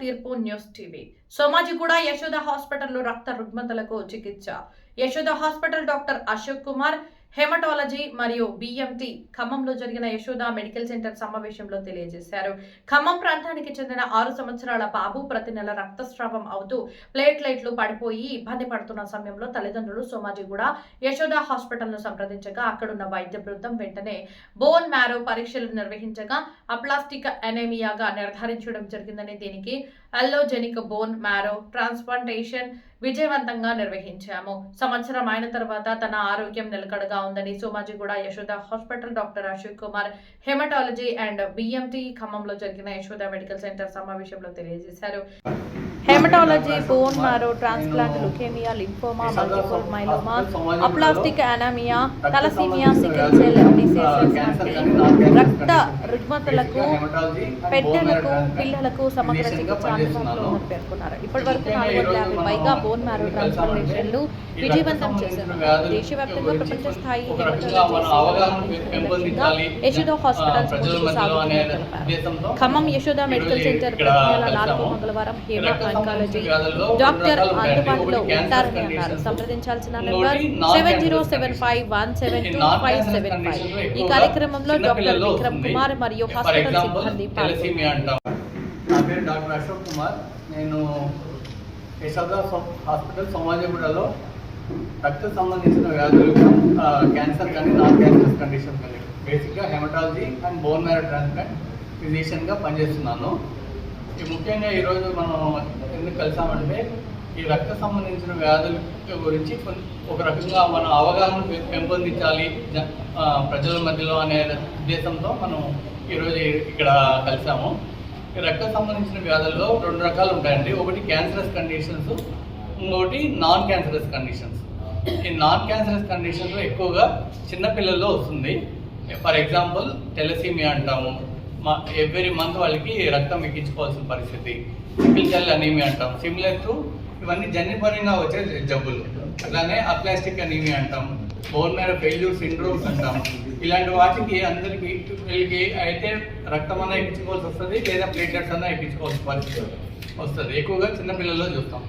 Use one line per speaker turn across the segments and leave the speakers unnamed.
తీర్పు news TV. Somajiguda Yashoda హాస్పిటల్లో రక్త రుగ్మతలకు చికిత్స. Yashoda hospital doctor Ashok Kumar haematology మరియు బిఎంటి ఖమ్మంలో జరిగిన యశోద మెడికల్ సెంటర్ సమావేశంలో తెలియజేశారు. ఖమ్మం ప్రాంతానికి చెందిన 6 సంవత్సరాల బాబు ప్రతి నెల రక్తస్రావం అవుతూ ప్లేట్లెట్లు పడిపోయి ఇబ్బంది పడుతున్న సమయంలో తల్లిదండ్రులు సోమాజిగూడ యశోద హాస్పిటల్ను సంప్రదించగా అక్కడున్న వైద్య బృందం వెంటనే బోన్ మ్యారో పరీక్షలు నిర్వహించగా అప్లాస్టిక్ ఎనేమియాగా నిర్ధారించడం జరిగిందని, దీనికి అల్లోజెనిక్ బోన్ మ్యారో ట్రాన్స్ప్లాంటేషన్ విజయవంతంగా నిర్వహించాము. సంవత్సరం అయిన తర్వాత తన ఆరోగ్యం నిలకడగా ఉందని Somajiguda Yashoda hospital doctor Ashok Kumar haematology and BMT ఖమ్మంలో జరిగిన యశోద మెడికల్ సెంటర్ సమావేశంలో తెలియజేశారు. Haematology, bone marrow transplant, leukaemia, lymphoma, multiple myeloma, aplastic anaemia, thalassaemia, sickle cell diseases వంటి రక్త రుగ్మతలకు, పెట్టెలకు, పిల్లలకు సమగ్ర చికిత్స అందుబాటులో ఉందని పేర్కొన్నారు. ఇప్పటివరకు 450 పైగా బోన్ మ్యారో ట్రాన్స్ప్లాంటేషన్లు విజయవంతం చేశారు. దేశవ్యాప్తంగా ప్రపంచ స్థాయి యశోద హాస్పిటల్స్ ముందుకు సాగుతుందని తెలిపారు. ఖమ్మం యశోద మెడికల్ సెంటర్ ప్రతి నెల 4వ మంగళవారం హేమ ఆంకాలజీ డాక్టర్ అందుబాటులో ఉంటారని అన్నారు. సంప్రదించాల్సిన నెంబర్ 7075172575. ఈ కార్యక్రమంలో డాక్టర్ విక్రమ్ కుమార్ మరియు హాస్పిటల్ సిబ్బంది పాల్గొన్నారు.
నా పేరు డాక్టర్ అశోక్ కుమార్. నేను యశోద హాస్పిటల్ సోమాజిగూడలో రక్త సంబంధించిన వ్యాధులు, క్యాన్సర్ కానీ నాన్ క్యాన్సర్ కండిషన్ కానీ బేసిక్గా haematology and bone marrow transplant ఫిజిషియన్గా పనిచేస్తున్నాను. ముఖ్యంగా ఈరోజు మనం ఎందుకు కలిసామంటే ఈ రక్త సంబంధించిన వ్యాధుల గురించి ఒక రకంగా మనం అవగాహన పెంపొందించాలి ప్రజల మధ్యలో అనే ఉద్దేశంతో మనం ఈరోజు ఇక్కడ కలిసాము. ఈ రక్త సంబంధించిన వ్యాధుల్లో 2 రకాలు ఉంటాయండి. ఒకటి క్యాన్సరస్ కండిషన్స్, ఇంకొకటి నాన్ క్యాన్సరస్ కండిషన్స్. ఈ నాన్ క్యాన్సరస్ కండిషన్లో ఎక్కువగా చిన్నపిల్లల్లో వస్తుంది. ఫర్ ఎగ్జాంపుల్ టెలసీమియా అంటాము, ఎవ్రీ మంత్ వాళ్ళకి రక్తం ఎక్కించుకోవాల్సిన పరిస్థితి. సికిల్ సెల్ అనీమియా అంటాం. సిమిలర్ టు ఇవన్నీ జన్యుపరంగా వచ్చే జబ్బులు. అలానే అప్లాస్టిక్ అనీమియా అంటాం, బోన్ మ్యారో ఫెయిల్యూర్ సిండ్రోమ్స్ అంటాం. ఇలాంటి వాటికి అందరికీ వీళ్ళకి అయితే రక్తం అన్నా ఎక్కించుకోవాల్సి వస్తుంది, లేదా ప్లేట్లెట్స్ అన్నా ఎక్కించుకోవాల్సిన పరిస్థితి వస్తుంది. ఎక్కువగా చిన్నపిల్లల్లో చూస్తాం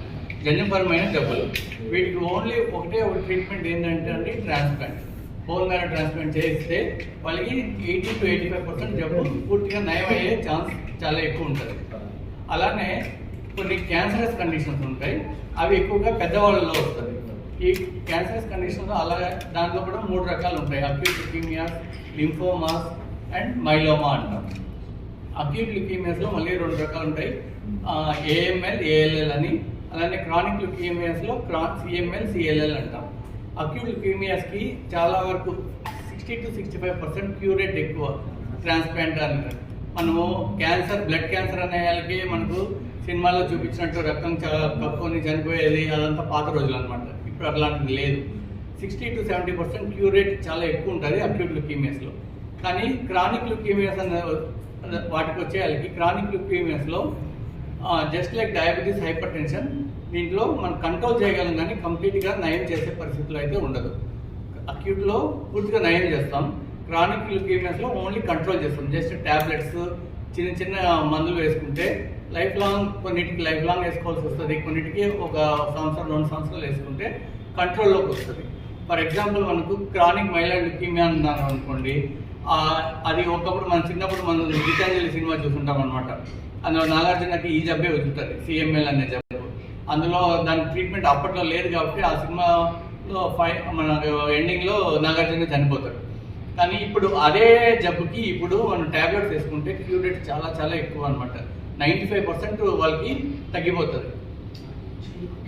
జన్యుపరమైన జబ్బులు. వీటికి ఓన్లీ ఒకటే ఒక ట్రీట్మెంట్ ఏంటంటే అండి ట్రాన్స్ప్లాంట్. బోన్ మ్యారో ట్రాన్స్ప్లాంట్ చేస్తే వాళ్ళకి 80 to 85% జబ్బు పూర్తిగా నయం అయ్యే ఛాన్స్ చాలా ఎక్కువ ఉంటుంది. అలానే కొన్ని క్యాన్సరస్ కండిషన్స్ ఉంటాయి, అవి ఎక్కువగా పెద్దవాళ్ళలో వస్తుంది. ఈ క్యాన్సరస్ కండిషన్లో అలాగే దాంట్లో కూడా 3 రకాలు ఉంటాయి. అక్యూట్ ల్యూకీమియాస్, లింఫోమాస్ అండ్ మైలోమా అంటాం. అక్యూట్ ల్యూకీమియాస్లో మళ్ళీ 2 రకాలు ఉంటాయి, ఏఎంఎల్, ఏఎల్ఎల్ అని. అలానే క్రానిక్ ల్యూకీమియాస్లో సిఎంఎల్, సిఎల్ఎల్ అంటాం. అక్యూట్ ల్యూకీమియాస్కి చాలా వరకు 60 to 65% క్యూర్ రేట్ ఎక్కువ ట్రాన్స్ప్లాంట్ అంటారు. మనము క్యాన్సర్, బ్లడ్ క్యాన్సర్ అనే వాళ్ళకి మనకు సినిమాలో చూపించినట్టు రక్తం కప్పుకొని చనిపోయేది అదంతా పాత రోజులు అనమాట. ఇప్పుడు అట్లాంటిది లేదు. 60 to 70% క్యూర్ రేట్ చాలా ఎక్కువ ఉంటుంది అక్యూట్ ల్యూకీమియాస్లో. కానీ క్రానిక్ ల్యూకీమియాస్ అనే వాటికి వచ్చే వాళ్ళకి క్రానిక్ ల్యూకీమియాస్లో just like diabetes, hypertension, దీంట్లో మనం కంట్రోల్ చేయగలం కానీ కంప్లీట్గా నయం చేసే పరిస్థితులు అయితే ఉండదు. అక్యూట్లో పూర్తిగా నయం చేస్తాం, క్రానిక్ ల్యూకీమియాస్లో ఓన్లీ కంట్రోల్ చేస్తాం. జస్ట్ ట్యాబ్లెట్స్, చిన్న చిన్న మందులు వేసుకుంటే లైఫ్ లాంగ్, కొన్నిటికి లైఫ్ లాంగ్ వేసుకోవాల్సి వస్తుంది, కొన్నిటికి 1 సంవత్సరం 2 సంవత్సరాలు వేసుకుంటే కంట్రోల్లోకి వస్తుంది. ఫర్ ఎగ్జాంపుల్ మనకు క్రానిక్ మైలాయిడ్ ల్యూకీమియా అన్నాను అనుకోండి, అది ఒకప్పుడు మనం చిన్నప్పుడు మనం గీతాంజలి సినిమా చూసుకుంటాం అనమాట. అందులో నాగార్జునకి ఈ జబ్బే వదులుతుంది, సిఎంఎల్ అనే జబ్బు. అందులో దాని ట్రీట్మెంట్ అప్పట్లో లేదు కాబట్టి ఆ సినిమాలో మన ఎండింగ్లో నాగార్జున చనిపోతాడు. కానీ ఇప్పుడు అదే జబ్బుకి ఇప్పుడు మనం ట్యాబ్లెట్స్ వేసుకుంటే క్యూర్ రేట్ చాలా చాలా ఎక్కువ అనమాట. 95% వాళ్ళకి తగ్గిపోతుంది.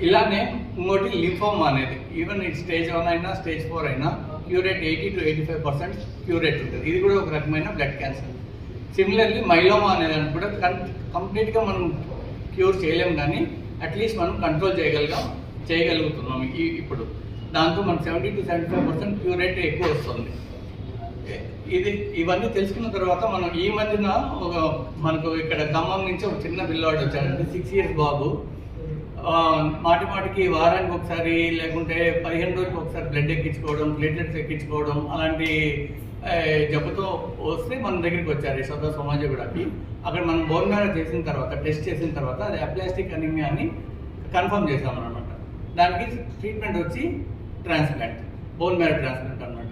ఇలానే ఇంకోటి లింఫోమా అనేది, ఈవెన్ స్టేజ్ 1 అయినా స్టేజ్ 4 అయినా cure rate 80 to 85% cure rate ఉంటుంది. ఇది కూడా ఒక రకమైన బ్లడ్ క్యాన్సర్. సిమిలర్లీ మైలోమా అనేది కూడా కంప్లీట్గా మనం క్యూర్ చేయలేము, కానీ అట్లీస్ట్ మనం కంట్రోల్ చేయగలుగుతున్నాం ఇప్పుడు. దాంతో మనకు 70 to 75% క్యూర్ రేట్ ఎక్కువ వస్తుంది. ఇవన్నీ తెలుసుకున్న తర్వాత మనం ఈ మధ్యన మనకు ఇక్కడ ఖమ్మం నుంచి ఒక చిన్న పిల్లవాడు వచ్చాడంటే 6 years బాబు, మాటి మాటికి వారానికి ఒకసారి లేకుంటే 15 రోజులకు ఒకసారి బ్లడ్ ఎక్కించుకోవడం, ప్లేట్లెట్స్ ఎక్కించుకోవడం అలాంటి జబ్బుతో వస్తే మన దగ్గరికి వచ్చారు యశోద సోమాజిగూడకి. అక్కడ మనం బోన్ మ్యారో చేసిన తర్వాత, టెస్ట్ చేసిన తర్వాత అది అప్లాస్టిక్ అనీమియా అని కన్ఫర్మ్ చేసామన్నమాట. దానికి ట్రీట్మెంట్ వచ్చి ట్రాన్స్ప్లాంట్, బోన్ మ్యారో ట్రాన్స్ప్లాంట్ అనమాట.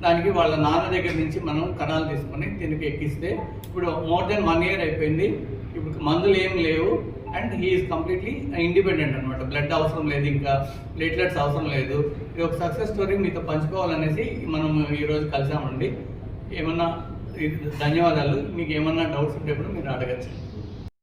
దానికి వాళ్ళ నాన్న దగ్గర నుంచి మనం కణాలు తీసుకొని దీనికి ఎక్కిస్తే ఇప్పుడు మోర్ దెన్ 1 year అయిపోయింది. ఇప్పుడు మందులు ఏం లేవు అండ్ హీఈస్ కంప్లీట్లీ ఇండిపెండెంట్ అనమాట. బ్లడ్ అవసరం లేదు, ఇంకా ప్లేట్లెట్స్ అవసరం లేదు. ఇది ఒక సక్సెస్ స్టోరీ మీతో పంచుకోవాలనేసి మనం ఈరోజు కలిసామండి. ఏమన్నా ధన్యవాదాలు. మీకు ఏమన్నా డౌట్స్ ఉంటే కూడా మీరు అడగచ్చు.